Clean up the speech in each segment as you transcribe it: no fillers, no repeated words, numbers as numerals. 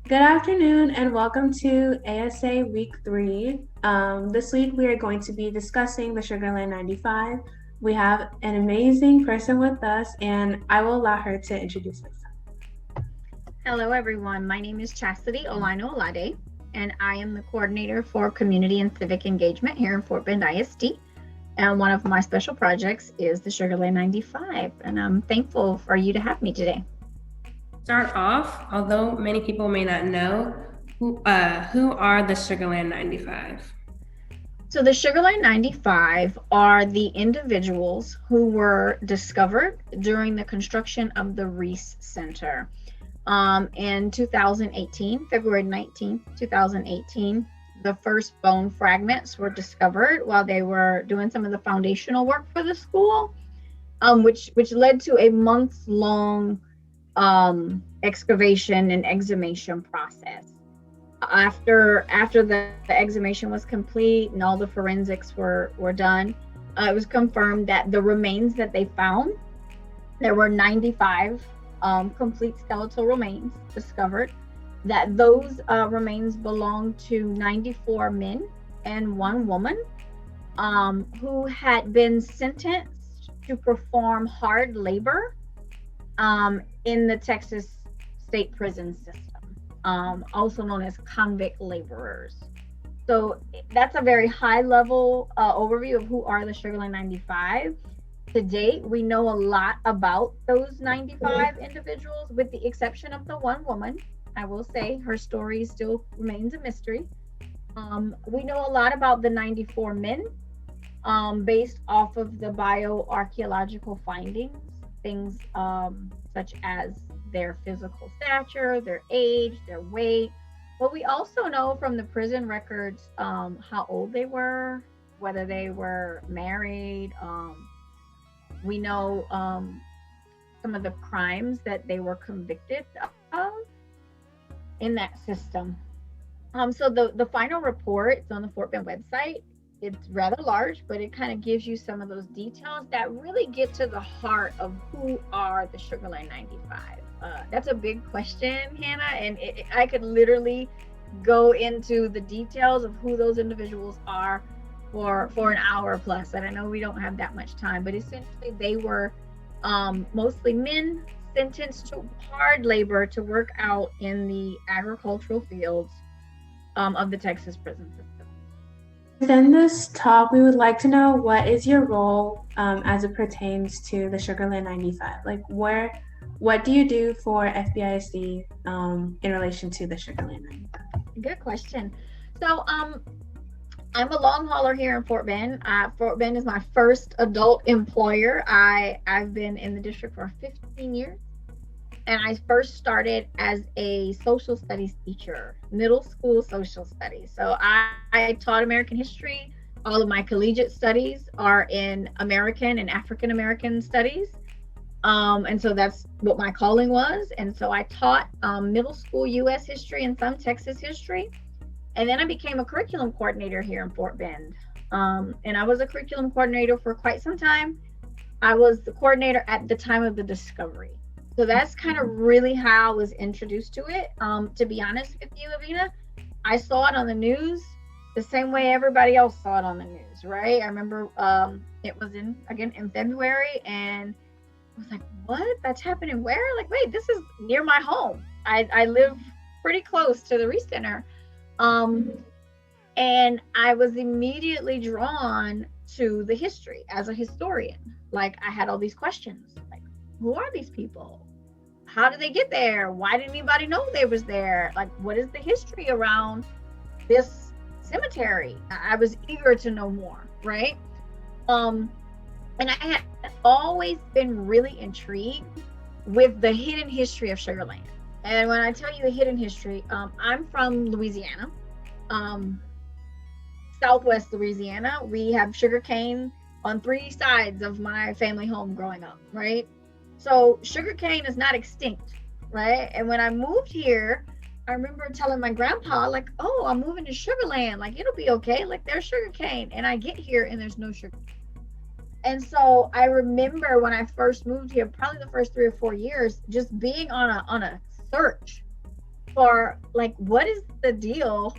Good afternoon and welcome to ASA Week 3. This week we are going to be discussing the Sugarland 95. We have an amazing person with us and I will allow her to introduce herself. Hello, everyone. My name is Ms.Olainu-Alade, and I am the coordinator for community and civic engagement here in Fort Bend ISD. And one of my special projects is the Sugarland 95, and I'm thankful for you to have me today. Start off, although many people may not know, who are the Sugarland 95? So the Sugarland 95 are the individuals who were discovered during the construction of the Reese Center. In 2018, February 19th, 2018, the first bone fragments were discovered while they were doing some of the foundational work for the school, which led to a month-long excavation and exhumation process. After the exhumation was complete and all the forensics were done, it was confirmed that the remains that they found, there were 95 complete skeletal remains discovered, that those remains belonged to 94 men and one woman who had been sentenced to perform hard labor in the Texas state prison system, also known as convict laborers. So that's a very high level overview of who are the Sugarland 95. To date, we know a lot about those 95 individuals, with the exception of the one woman. I will say her story still remains a mystery. We know a lot about the 94 men based off of the bioarchaeological findings, things such as their physical stature, their age, their weight. But we also know from the prison records how old they were, whether they were married. We know some of the crimes that they were convicted of in that system. So the final report is on the Fort Bend website. It's rather large, but it kind of gives you some of those details that really get to the heart of who are the Sugarland 95. That's a big question, Hannah, and I could literally go into the details of who those individuals are for an hour plus, and I know we don't have that much time, but essentially they were mostly men sentenced to hard labor to work out in the agricultural fields of the Texas prison system. Within this talk, we would like to know what is your role as it pertains to the Sugarland 95? Like what do you do for FBISD in relation to the Sugarland 95? Good question. So I'm a long hauler here in Fort Bend. Fort Bend is my first adult employer. I've been in the district for 15 years, and I first started as a social studies teacher, middle school social studies. So I taught American history. All of my collegiate studies are in American and African American studies. And so that's what my calling was. And so I taught middle school U.S. history and some Texas history. And then I became a curriculum coordinator here in Fort Bend. And I was a curriculum coordinator for quite some time. I was the coordinator at the time of the discovery. So that's kind of really how I was introduced to it. To be honest with you, Abena, I saw it on the news the same way everybody else saw it on the news, right? I remember it was in February, and I was like, what? That's happening where? Like, wait, this is near my home. I live pretty close to the Reese Center. And I was immediately drawn to the history as a historian. Like, I had all these questions, like, who are these people? How did they get there? Why didn't anybody know they was there? Like, what is the history around this cemetery? I was eager to know more, right? And I had always been really intrigued with the hidden history of Sugarland. And when I tell you the hidden history, I'm from Louisiana, Southwest Louisiana. We have sugarcane on three sides of my family home growing up, right? So sugarcane is not extinct, right? And when I moved here, I remember telling my grandpa, like, oh, I'm moving to Sugarland. Like, it'll be okay. Like, there's sugarcane. And I get here and there's no sugar. And so I remember when I first moved here, probably the first 3 or 4 years, just being on a search for like, what is the deal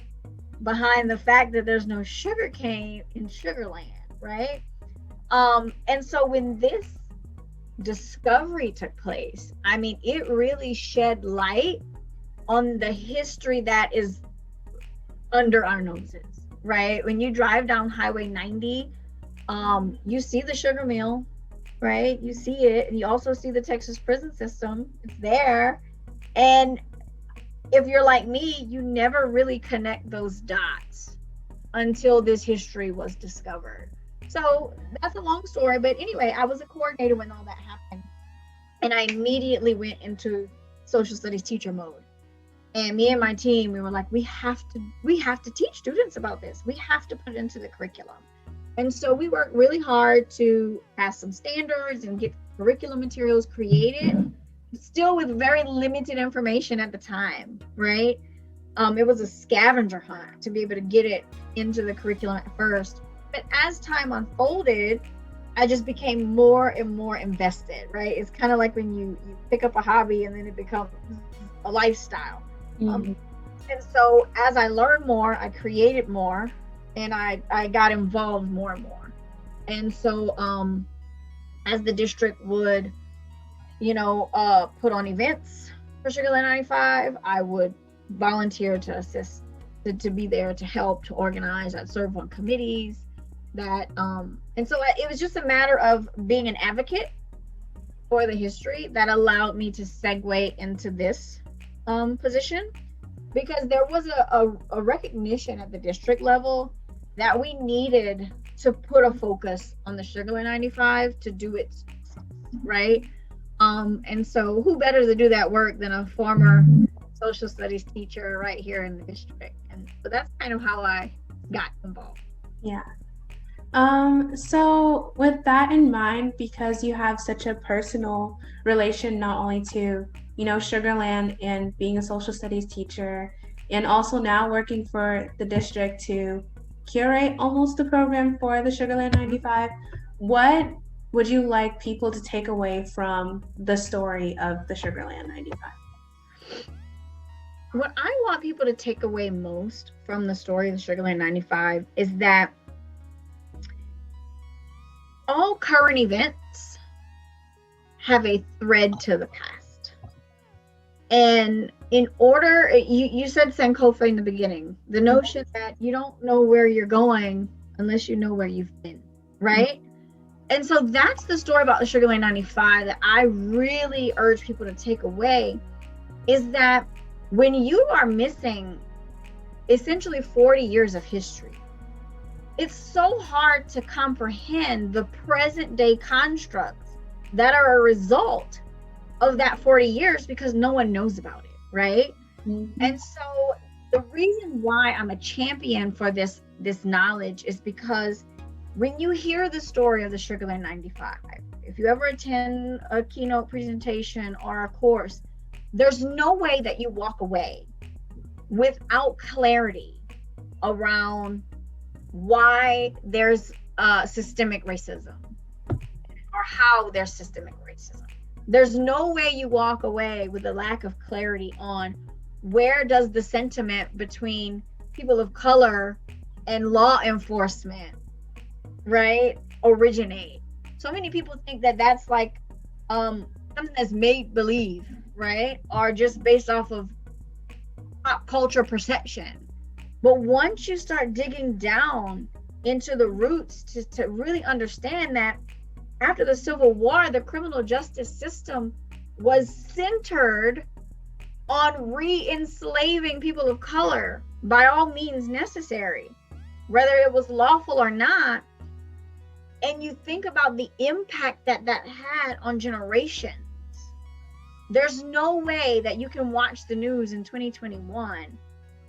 behind the fact that there's no sugar cane in Sugarland, right? And so when this discovery took place, I mean, it really shed light on the history that is under our noses, right? When you drive down Highway 90, you see the sugar mill, right? You see it, and you also see the Texas prison system. It's there. And if you're like me, you never really connect those dots until this history was discovered. So that's a long story, but anyway, I was a coordinator when all that happened, and I immediately went into social studies teacher mode. And me and my team, we were like, we have to teach students about this. We have to put it into the curriculum. And so we worked really hard to pass some standards and get curriculum materials created, still with very limited information at the time, right? It was a scavenger hunt to be able to get it into the curriculum at first. But as time unfolded, I just became more and more invested, right? It's kind of like when you pick up a hobby and then it becomes a lifestyle. And so as I learned more, I created more, and I got involved more and more. And so as the district would, put on events for Sugarland 95, I would volunteer to assist, to be there, to help, to organize. I'd serve on committees and so it was just a matter of being an advocate for the history that allowed me to segue into this position, because there was a recognition at the district level that we needed to put a focus on the Sugarland 95 to do it right. And so who better to do that work than a former social studies teacher right here in the district? And so that's kind of how I got involved. Yeah. So with that in mind, because you have such a personal relation, not only to, Sugarland and being a social studies teacher, and also now working for the district to curate almost the program for the Sugarland 95, what would you like people to take away from the story of the Sugarland 95? What I want people to take away most from the story of the Sugarland 95 is that all current events have a thread to the past. And in order, you said Sankofa in the beginning, the notion that you don't know where you're going unless you know where you've been, right? And so that's the story about the Sugarland 95 that I really urge people to take away, is that when you are missing essentially 40 years of history, it's so hard to comprehend the present day constructs that are a result of that 40 years because no one knows about it, right? Mm-hmm. And so the reason why I'm a champion for this knowledge is because when you hear the story of the Sugarland 95, if you ever attend a keynote presentation or a course, there's no way that you walk away without clarity around why there's systemic racism or how there's systemic racism. There's no way you walk away with a lack of clarity on where does the sentiment between people of color and law enforcement, right, originate. So many people think that that's like something that's made believe, right, or just based off of pop culture perception. But once you start digging down into the roots to really understand that after the Civil War, the criminal justice system was centered on re-enslaving people of color by all means necessary, whether it was lawful or not. And you think about the impact that had on generations. There's no way that you can watch the news in 2021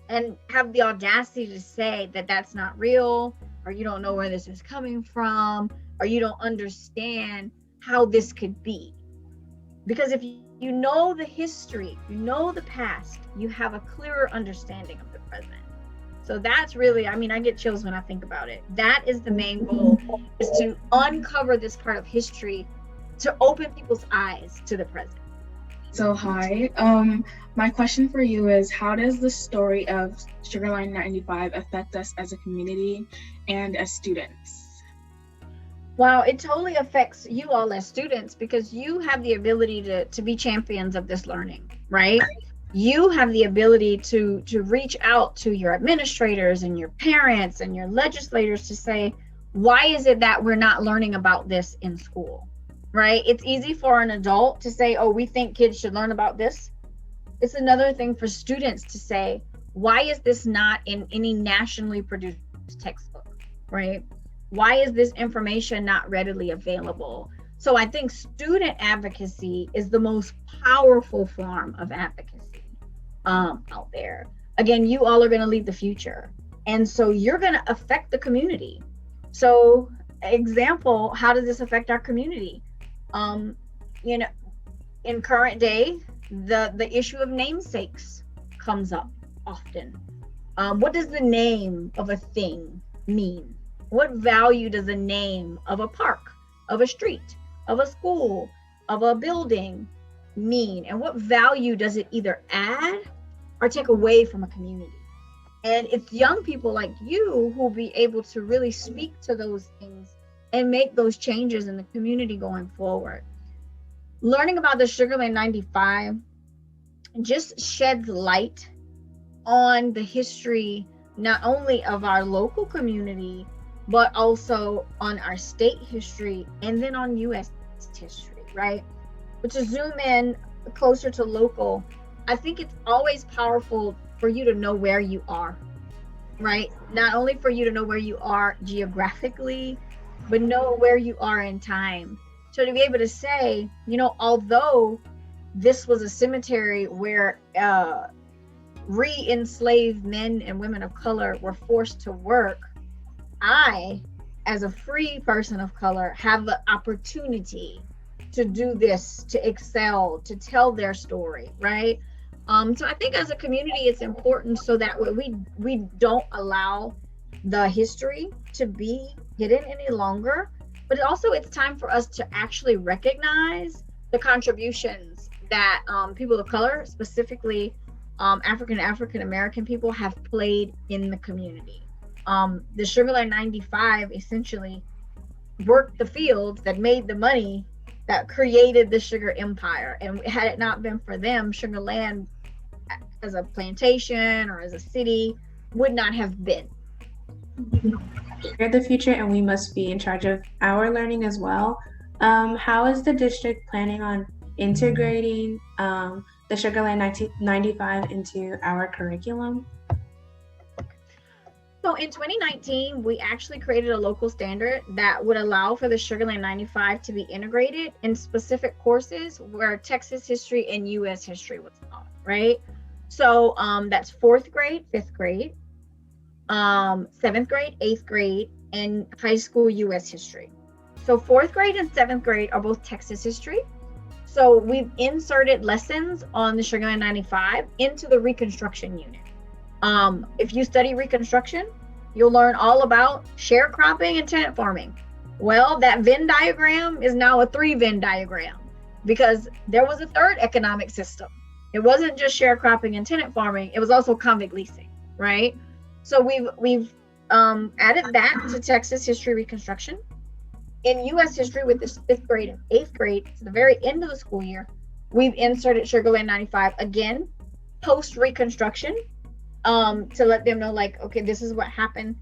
and have the audacity to say that that's not real, or you don't know where this is coming from, or you don't understand how this could be. Because if you know the history, you know the past, you have a clearer understanding of the present. So that's really, I get chills when I think about it. That is the main goal, is to uncover this part of history, to open people's eyes to the present. So hi, my question for you is, how does the story of Sugar Line 95 affect us as a community and as students? Well, it totally affects you all as students because you have the ability to be champions of this learning, right? You have the ability to reach out to your administrators and your parents and your legislators to say, why is it that we're not learning about this in school, right? It's easy for an adult to say, oh, we think kids should learn about this. It's another thing for students to say, why is this not in any nationally produced textbook, right? Why is this information not readily available? So I think student advocacy is the most powerful form of advocacy out there. Again, you all are going to lead the future. And so you're going to affect the community. So example, how does this affect our community? You know, in current day, the issue of namesakes comes up often. What does the name of a thing mean? What value does the name of a park, of a street, of a school, of a building mean? And what value does it either add or take away from a community? And it's young people like you who will be able to really speak to those things and make those changes in the community going forward. Learning about the Sugar Land 95 just sheds light on the history, not only of our local community, but also on our state history and then on US history, right? But to zoom in closer to local, I think it's always powerful for you to know where you are, right? Not only for you to know where you are geographically, but know where you are in time. So to be able to say, you know, although this was a cemetery where re-enslaved men and women of color were forced to work, I, as a free person of color, have the opportunity to do this, to excel, to tell their story, right? So I think as a community, it's important so that we don't allow the history to be hidden any longer, but also it's time for us to actually recognize the contributions that people of color, specifically African American people, have played in the community. The Sugar Land 95 essentially worked the fields that made the money that created the sugar empire. And had it not been for them, Sugar Land as a plantation or as a city would not have been. We're the future and we must be in charge of our learning as well. How is the district planning on integrating the Sugar Land 95 into our curriculum? So in 2019, we actually created a local standard that would allow for the Sugar Land 95 to be integrated in specific courses where Texas history and US history was taught, right? So that's 4th grade, 5th grade, 7th grade, 8th grade, and high school US history. So 4th grade and 7th grade are both Texas history. So we've inserted lessons on the Sugar Land 95 into the Reconstruction unit. If you study Reconstruction, you'll learn all about sharecropping and tenant farming. Well, that Venn diagram is now a 3 Venn diagram because there was a third economic system. It wasn't just sharecropping and tenant farming, it was also convict leasing, right? So we've added that to Texas history Reconstruction. In US history, with this 5th grade and 8th grade, to the very end of the school year, we've inserted Sugar Land 95 again, post Reconstruction, to let them know, like, okay, this is what happened,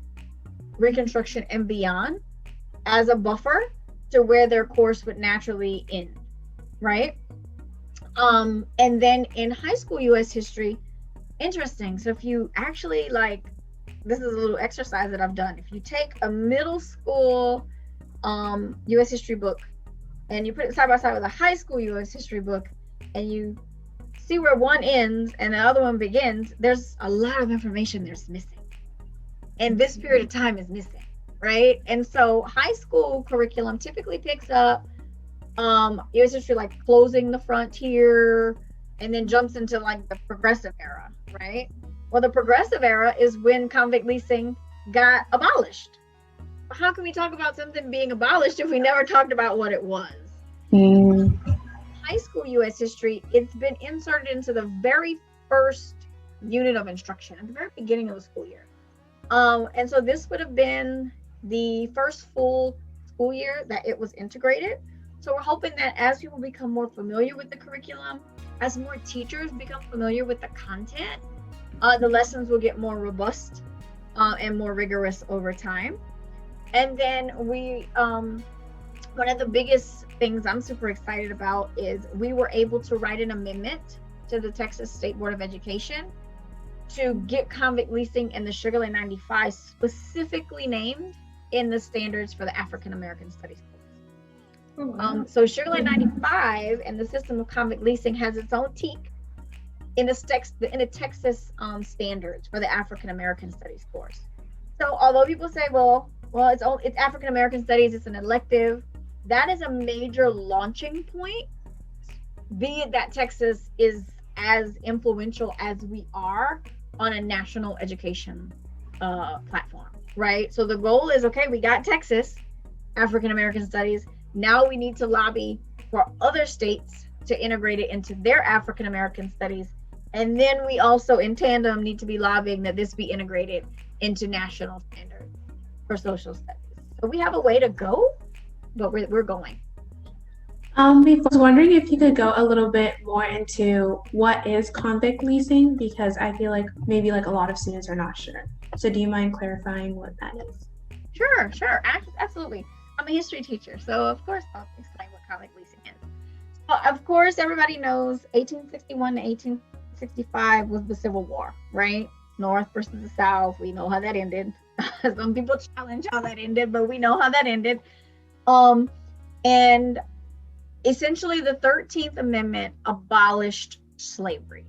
Reconstruction and beyond, as a buffer to where their course would naturally end, right? And then in high school US history, interesting. So if you actually, like, this is a little exercise that I've done. If you take a middle school US history book and you put it side by side with a high school US history book and you see where one ends and the other one begins, there's a lot of information that's missing. And this period of time is missing, right? And so high school curriculum typically picks up US history, like closing the frontier, and then jumps into like the progressive era, right? Well, the progressive era is when convict leasing got abolished. How can we talk about something being abolished if we never talked about what it was? High high school U.S. history, it's been inserted into the very first unit of instruction at the very beginning of the school year. And so this would have been the first full school year that it was integrated. So we're hoping that as people become more familiar with the curriculum, as more teachers become familiar with the content, the lessons will get more robust and more rigorous over time. And then one of the biggest things I'm super excited about is we were able to write an amendment to the Texas State Board of Education to get convict leasing in the Sugar Land 95 specifically named in the standards for the African American Studies course. Oh, wow. So Sugar Land 95 and the system of convict leasing has its own teak in the Texas standards for the African American Studies course. So although people say, well, it's African American Studies, it's an elective, that is a major launching point, be it that Texas is as influential as we are on a national education platform, right? So the goal is, okay, we got Texas, African American Studies, now we need to lobby for other states to integrate it into their African American Studies. And then we also, in tandem, need to be lobbying that this be integrated into national standards for social studies. So we have a way to go, but we're going. I was wondering if you could go a little bit more into what is convict leasing, because I feel like maybe like a lot of students are not sure. So do you mind clarifying what that is? Sure, absolutely. I'm a history teacher, so of course I'll explain what convict leasing is. So of course everybody knows 1861 to 1865 was the Civil War, right? North versus the South. We know how that ended. Some people challenge how that ended, but we know how that ended. And essentially the 13th Amendment abolished slavery,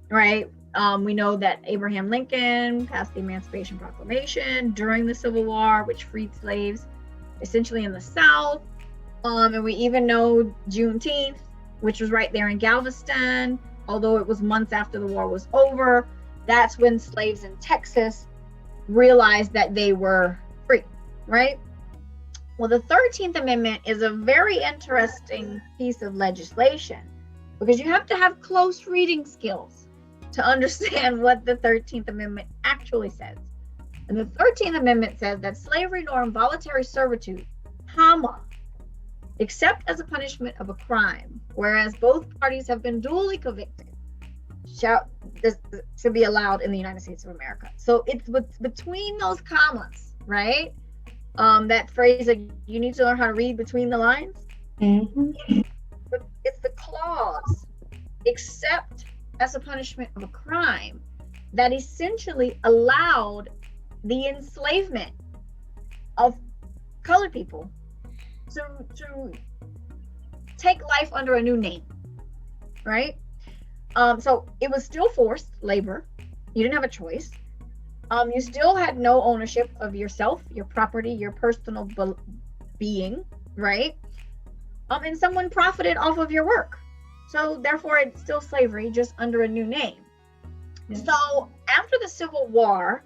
right? We know that Abraham Lincoln passed the Emancipation Proclamation during the Civil War, which freed slaves essentially in the South. And we even know Juneteenth, which was right there in Galveston, although it was months after the war was over. That's when slaves in Texas realized that they were free, right? Well, the 13th Amendment is a very interesting piece of legislation because you have to have close reading skills to understand what the 13th Amendment actually says. And the 13th Amendment says that slavery nor involuntary servitude, except as a punishment of a crime, whereas both parties have been duly convicted, should be allowed in the United States of America. So it's between those commas, right? That phrase that you need to learn how to read between the lines. Mm-hmm. But it's the clause, except as a punishment of a crime, that essentially allowed the enslavement of colored people to take life under a new name, right? So it was still forced labor. You didn't have a choice. You still had no ownership of yourself, your property, your personal being, right? And someone profited off of your work. So therefore, it's still slavery, just under a new name. Yeah. So after the Civil War,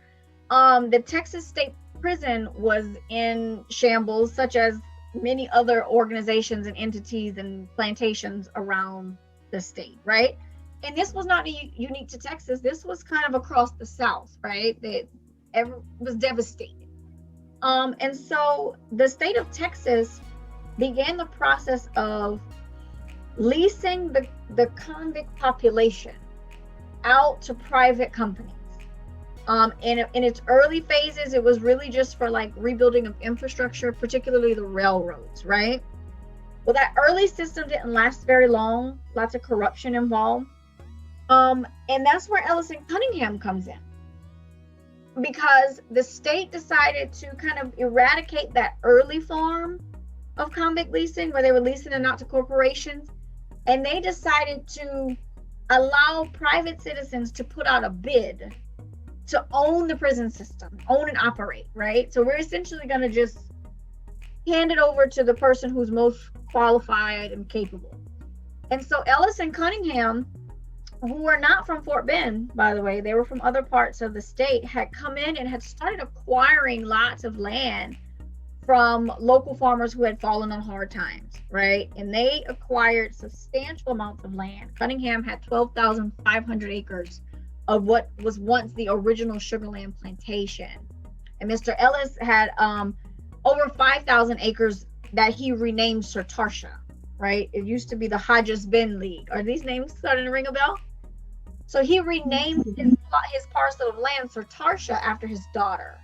the Texas State Prison was in shambles, such as many other organizations and entities and plantations around the state, right? And this was not unique to Texas. This was kind of across the South, right? It was devastated. And so the state of Texas began the process of leasing the convict population out to private companies. In its early phases, it was really just for like rebuilding of infrastructure, particularly the railroads, right? Well, that early system didn't last very long. Lots of corruption involved. And that's where Ellison Cunningham comes in, because the state decided to kind of eradicate that early form of convict leasing where they were leasing them out to corporations. And they decided to allow private citizens to put out a bid to own the prison system, own and operate, right? So we're essentially going to just hand it over to the person who's most qualified and capable. And so Ellis and Cunningham, who were not from Fort Bend, by the way, they were from other parts of the state, had come in and had started acquiring lots of land from local farmers who had fallen on hard times, right? And they acquired substantial amounts of land. Cunningham had 12,500 acres of what was once the original sugarland plantation. And Mr. Ellis had over 5,000 acres that he renamed Sertarsha, right? It used to be the Hodges Bend League. Are these names starting to ring a bell? So he renamed his parcel of land Sertarsha after his daughter.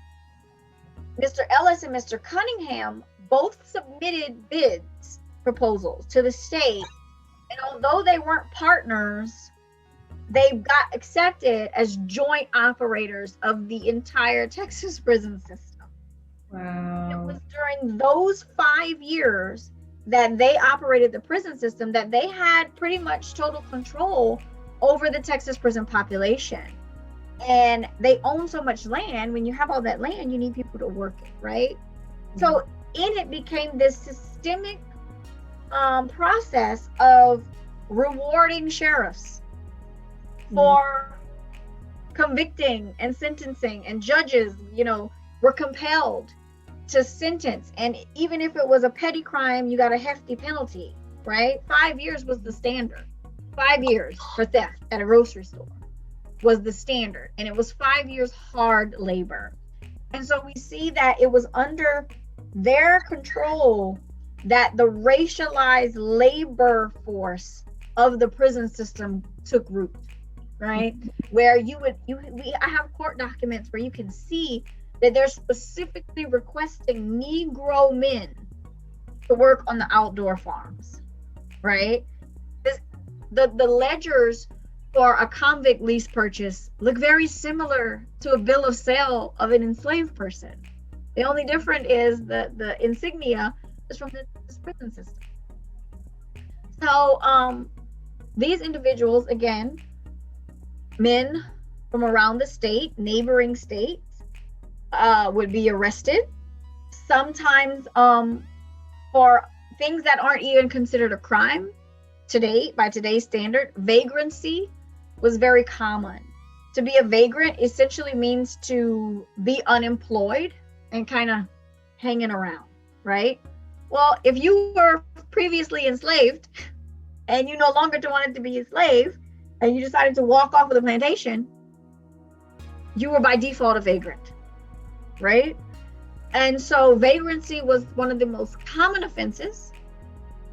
Mr. Ellis and Mr. Cunningham both submitted bids proposals to the state, and although they weren't partners, they got accepted as joint operators of the entire Texas prison system. Wow. It was during those 5 years that they operated the prison system that they had pretty much total control over the Texas prison population. And they own so much land. When you have all that land, you need people to work it, right? Mm-hmm. So in it became this systemic process of rewarding sheriffs for convicting and sentencing, and judges, were compelled to sentence. And even if it was a petty crime, you got a hefty penalty, right? 5 years was the standard. 5 years for theft at a grocery store was the standard, and it was 5 years hard labor. And so we see that it was under their control that the racialized labor force of the prison system took root, right? Where I have court documents where you can see that they're specifically requesting Negro men to work on the outdoor farms, right? The ledgers for a convict lease purchase look very similar to a bill of sale of an enslaved person. The only difference is the insignia is from the prison system. So these individuals, again, men from around the state, neighboring states, would be arrested, sometimes for things that aren't even considered a crime today by today's standard. Vagrancy was very common. To be a vagrant essentially means to be unemployed and kind of hanging around, right? Well, if you were previously enslaved and you no longer wanted to be a slave and you decided to walk off of the plantation, you were by default a vagrant, right? And so vagrancy was one of the most common offenses,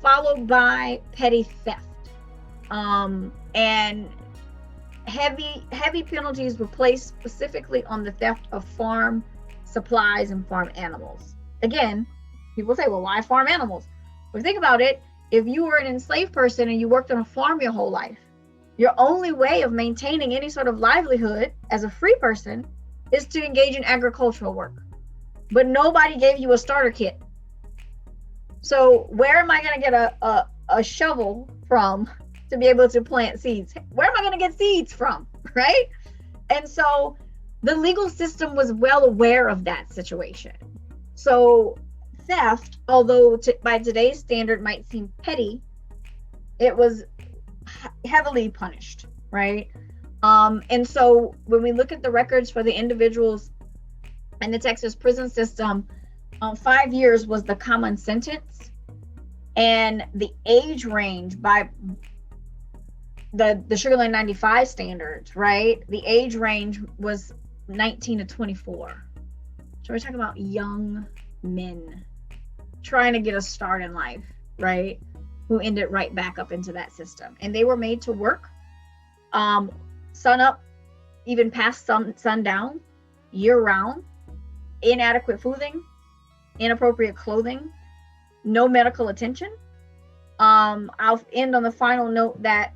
followed by petty theft. And heavy penalties were placed specifically on the theft of farm supplies and farm animals. Again, people say, well, why farm animals? But think about it. If you were an enslaved person and you worked on a farm your whole life, your only way of maintaining any sort of livelihood as a free person is to engage in agricultural work. But nobody gave you a starter kit. So where am I going to get a shovel from to be able to plant seeds? Where am I going to get seeds from, right? And so the legal system was well aware of that situation. So theft, although by today's standard might seem petty, it was heavily punished, right? And so when we look at the records for the individuals in the Texas prison system, 5 years was the common sentence, and the age range by the Sugarland 95 standards, right? The age range was 19 to 24. So we're talking about young men trying to get a start in life, right? Who ended right back up into that system. And they were made to work sun up, even past sundown, year round, inadequate fooding, inappropriate clothing, no medical attention. I'll end on the final note that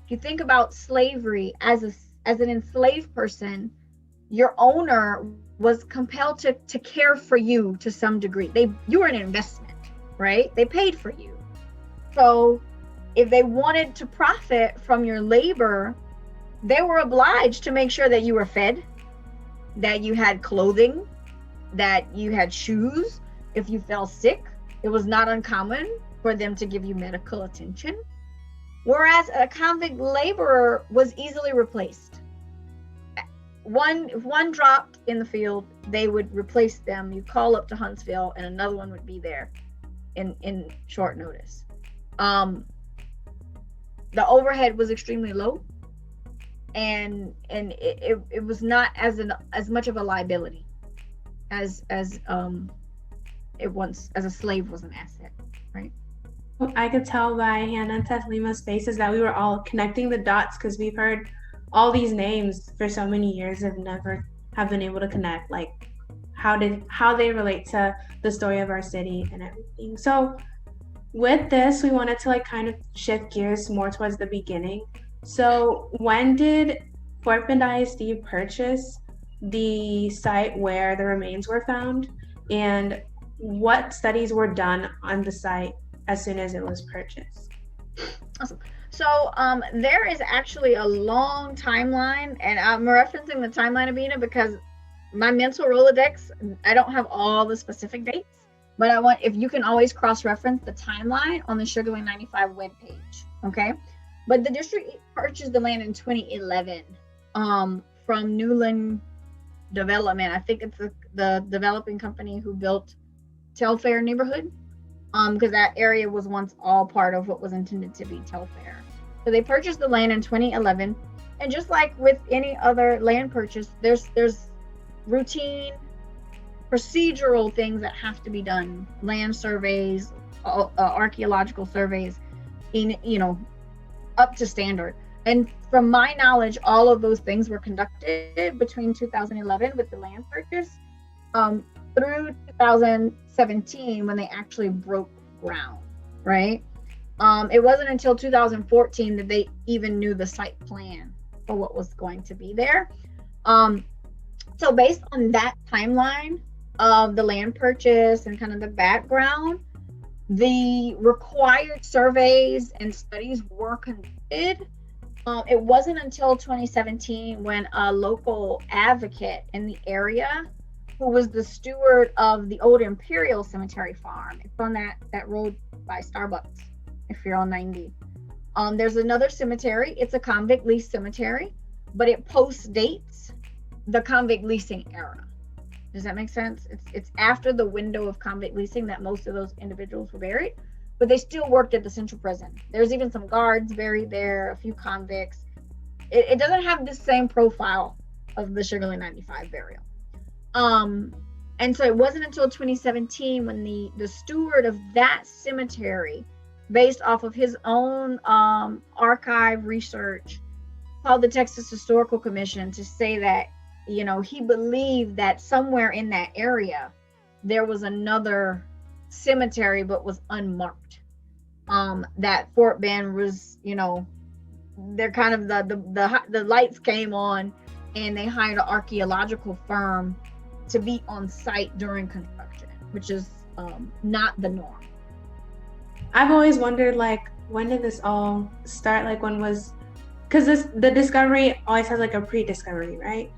if you think about slavery as an enslaved person, your owner was compelled to care for you to some degree. You were an investment, right? They paid for you. So if they wanted to profit from your labor, they were obliged to make sure that you were fed, that you had clothing, that you had shoes. If you fell sick, it was not uncommon for them to give you medical attention. Whereas a convict laborer was easily replaced. if one dropped in the field, they would replace them. You call up to Huntsville, and another one would be there in short notice. The overhead was extremely low, and it was not as much of a liability as it once as a slave was an asset, right? I could tell by Hannah and Teslimah's faces that we were all connecting the dots, because we've heard all these names for so many years and never have been able to connect, like how they relate to the story of our city and everything. So with this, we wanted to like kind of shift gears more towards the beginning. So when did Fort Bend ISD purchase the site where the remains were found, and what studies were done on the site as soon as it was purchased? Awesome. So there is actually a long timeline, and I'm referencing the timeline, Abena, because my mental Rolodex, I don't have all the specific dates, but I want, if you can always cross-reference the timeline on the Sugar Land 95 webpage, okay? But the district purchased the land in 2011 from Newland Development. I think it's the developing company who built Telfair neighborhood, because that area was once all part of what was intended to be Telfair. So they purchased the land in 2011, and just like with any other land purchase, there's routine procedural things that have to be done, land surveys, archaeological surveys, up to standard. And from my knowledge, all of those things were conducted between 2011 with the land purchase through 2017 when they actually broke ground, right? It wasn't until 2014 that they even knew the site plan for what was going to be there. So based on that timeline of the land purchase and kind of the background, the required surveys and studies were conducted. It wasn't until 2017 when a local advocate in the area, who was the steward of the old Imperial Cemetery farm, it's on that road by Starbucks if you're on 90. There's another cemetery. It's a convict lease cemetery, but it post-dates the convict leasing era. Does that make sense? It's after the window of convict leasing that most of those individuals were buried, but they still worked at the central prison. There's even some guards buried there, a few convicts. It doesn't have the same profile of the Sugar Land 95 burial. And so it wasn't until 2017 when the steward of that cemetery, based off of his own archive research, called the Texas Historical Commission to say that, he believed that somewhere in that area there was another cemetery but was unmarked. That Fort Bend was, they're kind of the lights came on, and they hired an archaeological firm to be on site during construction, which is not the norm. I've always wondered, like, when did this all start? Like, when was, because the discovery always has like a pre-discovery, right?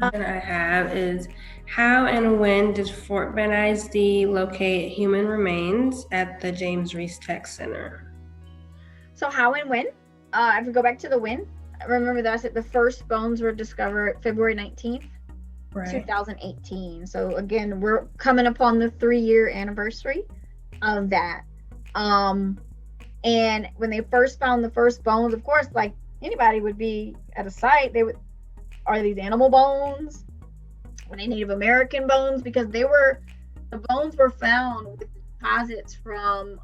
That I have is, how and when did Fort Bend ISD locate human remains at the James Reese Tech Center? So how and when? I can go back to the when. Remember that I said the first bones were discovered February 19th, right. 2018. So again, we're coming upon the 3-year anniversary of that. And when they first found the first bones, of course, like anybody would be at a site, are these animal bones? Were they Native American bones? Because the bones were found with deposits from,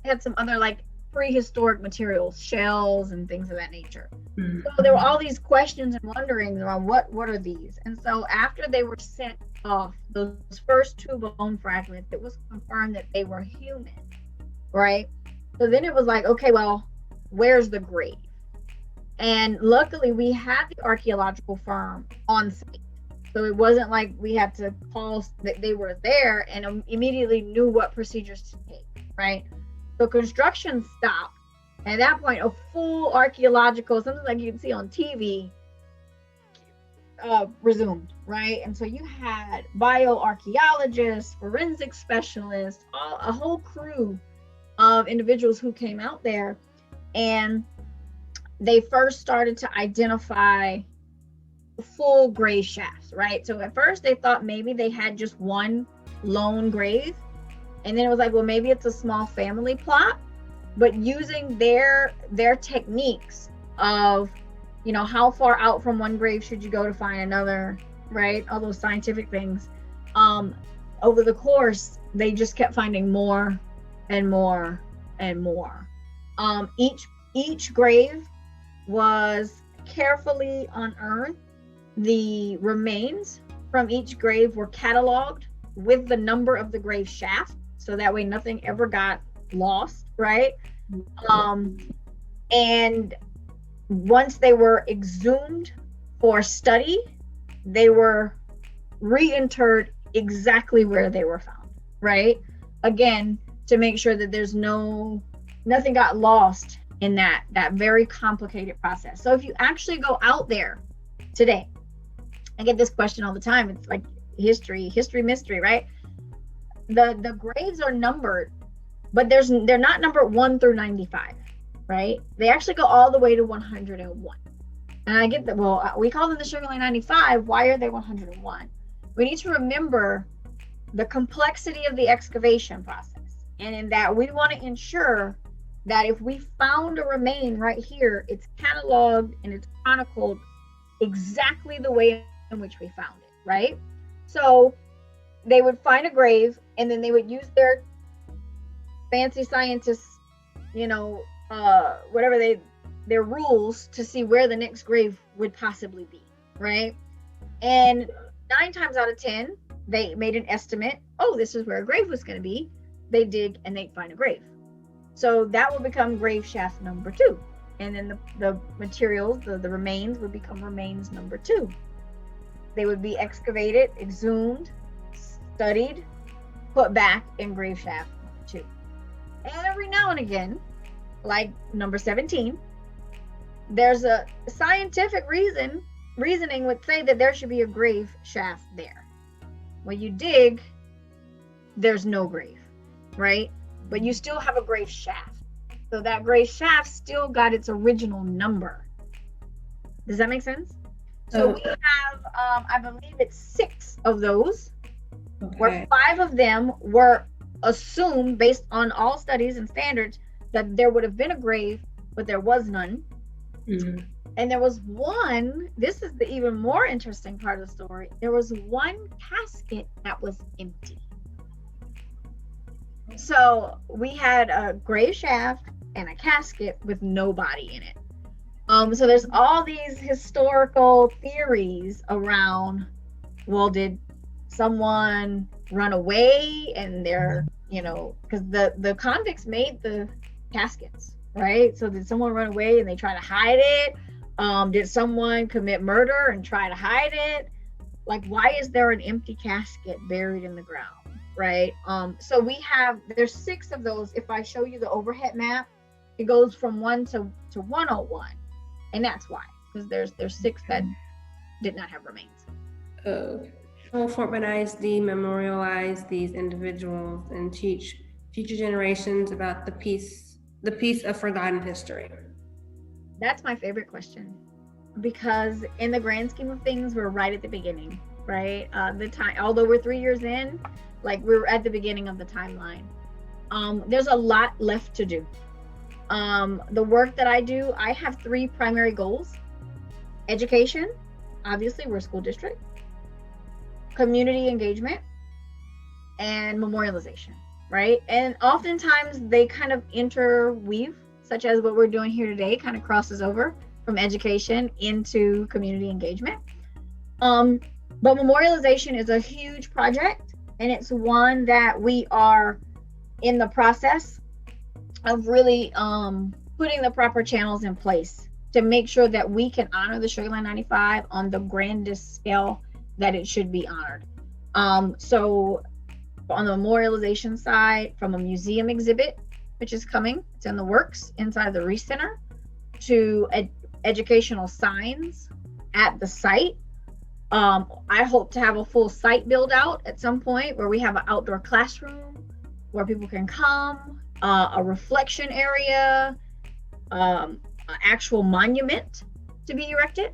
had some other like prehistoric materials, shells and things of that nature. Mm-hmm. So there were all these questions and wonderings around what are these? And so after they were sent off, those first 2 bone fragments, it was confirmed that they were human, right? So then it was like, okay, well, where's the grave? And luckily we had the archaeological firm on site. So it wasn't like we had to call that they were there and immediately knew what procedures to take, right? So construction stopped. And at that point, a full archaeological, something like you'd see on TV, resumed, right? And so you had bioarchaeologists, forensic specialists, a whole crew of individuals who came out there, and they first started to identify full grave shafts, right? So at first they thought maybe they had just one lone grave, and then it was like, well, maybe it's a small family plot. But using their techniques of, you know, how far out from one grave should you go to find another, right? All those scientific things. Over the course, they just kept finding more and more and more. Each grave was carefully unearthed. The remains from each grave were cataloged with the number of the grave shaft, so that way nothing ever got lost, right? And once they were exhumed for study, they were reinterred exactly where they were found, right? Again, to make sure that there's nothing got lost in that very complicated process. So if you actually go out there today, I get this question all the time. It's like history mystery, right? The graves are numbered, but they're not numbered 1 through 95, right? They actually go all the way to 101. And I get that, well, we call them the Sugar Line 95. Why are they 101? We need to remember the complexity of the excavation process. And in that, we want to ensure that if we found a remain right here, it's cataloged and it's chronicled exactly the way in which we found it, right? So they would find a grave, and then they would use their fancy scientists, you know, whatever their rules to see where the next grave would possibly be, right? And 9 times out of 10, they made an estimate. Oh, this is where a grave was going to be. They dig and they find a grave. So that will become grave shaft number 2. And then the materials, the remains would become remains number 2. They would be excavated, exhumed, studied, put back in grave shaft number 2. And every now and again, like number 17, there's a scientific reasoning would say that there should be a grave shaft there. When you dig, there's no grave, right? But you still have a grave shaft. So that grave shaft still got its original number. Does that make sense? So we have, I believe it's 6 of those, where 5 of them were assumed based on all studies and standards that there would have been a grave, but there was none. Mm-hmm. And there was one, this is the even more interesting part of the story. There was one casket that was empty. So we had a grave shaft and a casket with no body in it. So there's all these historical theories around, well, did someone run away and they're, you know, because the convicts made the caskets, right? So did someone run away and they try to hide it? Did someone commit murder and try to hide it? Like, why is there an empty casket buried in the ground, right? So there's 6 of those. If I show you the overhead map, it goes from 1 to 101. And that's why, because there's 6 that did not have remains. Will Fort Bend ISD memorialize these individuals and teach future generations about the piece of forgotten history? That's my favorite question, because in the grand scheme of things, we're right at the beginning, right? The time, although we're 3 years in, like we're at the beginning of the timeline. There's a lot left to do. The work that I do, I have 3 primary goals: education, obviously we're a school district, community engagement, and memorialization, right? And oftentimes they kind of interweave, such as what we're doing here today kind of crosses over from education into community engagement. But memorialization is a huge project, and it's one that we are in the process of really putting the proper channels in place to make sure that we can honor the Sugar Line 95 on the grandest scale that it should be honored. So on the memorialization side, from a museum exhibit, which is coming, it's in the works inside the Reese Center, to educational signs at the site. I hope to have a full site build out at some point where we have an outdoor classroom where people can come, a reflection area, an actual monument to be erected.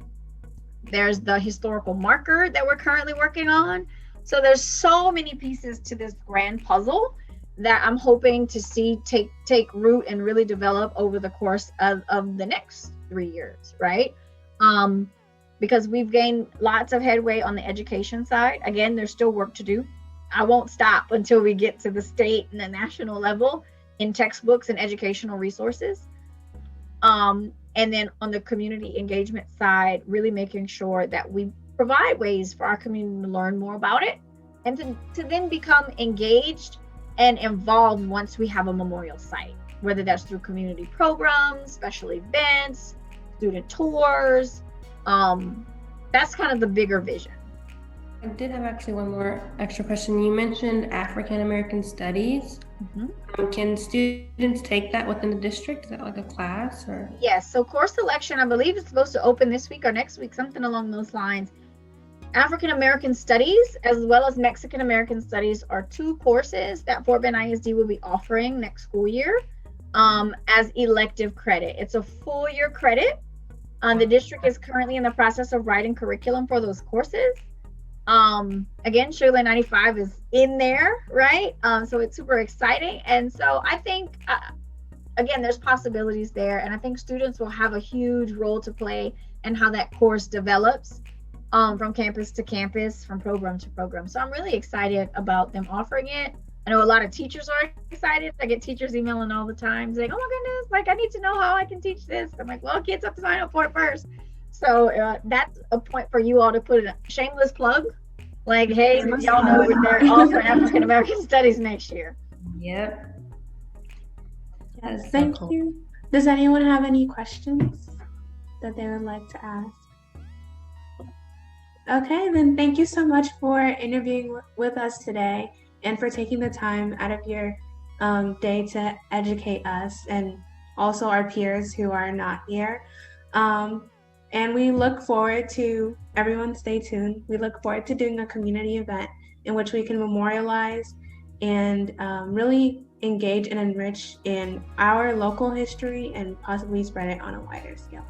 There's the historical marker that we're currently working on. So there's so many pieces to this grand puzzle that I'm hoping to see take root and really develop over the course of the next 3 years, right? Because we've gained lots of headway on the education side. Again, there's still work to do. I won't stop until we get to the state and the national level in textbooks and educational resources. And then on the community engagement side, really making sure that we provide ways for our community to learn more about it and to then become engaged and involved once we have a memorial site, whether that's through community programs, special events, student tours. That's kind of the bigger vision. I did have actually one more extra question. You mentioned African American Studies. Can students take that within the district? Is that like a class or? Yes, so course selection, I believe it's supposed to open this week or next week, something along those lines. African American Studies as well as Mexican American Studies are 2 courses that Fort Bend ISD will be offering next school year as elective credit. It's a full year credit. The district is currently in the process of writing curriculum for those courses. Again, Sugar Land 95 is in there, right? So it's super exciting. And so I think, again, there's possibilities there. And I think students will have a huge role to play in how that course develops from campus to campus, from program to program. So I'm really excited about them offering it. I know a lot of teachers are excited. I get teachers emailing all the time saying, oh my goodness, like I need to know how I can teach this. I'm like, well, kids have to sign up for it first. So that's a point for you all to put a shameless plug. Like, hey, y'all know they're offering African American Studies next year. Yep. Yes, thank you. Does anyone have any questions that they would like to ask? Okay, then thank you so much for interviewing with us today and for taking the time out of your day to educate us and also our peers who are not here. And we look forward to, everyone stay tuned, we look forward to doing a community event in which we can memorialize and really engage and enrich in our local history and possibly spread it on a wider scale.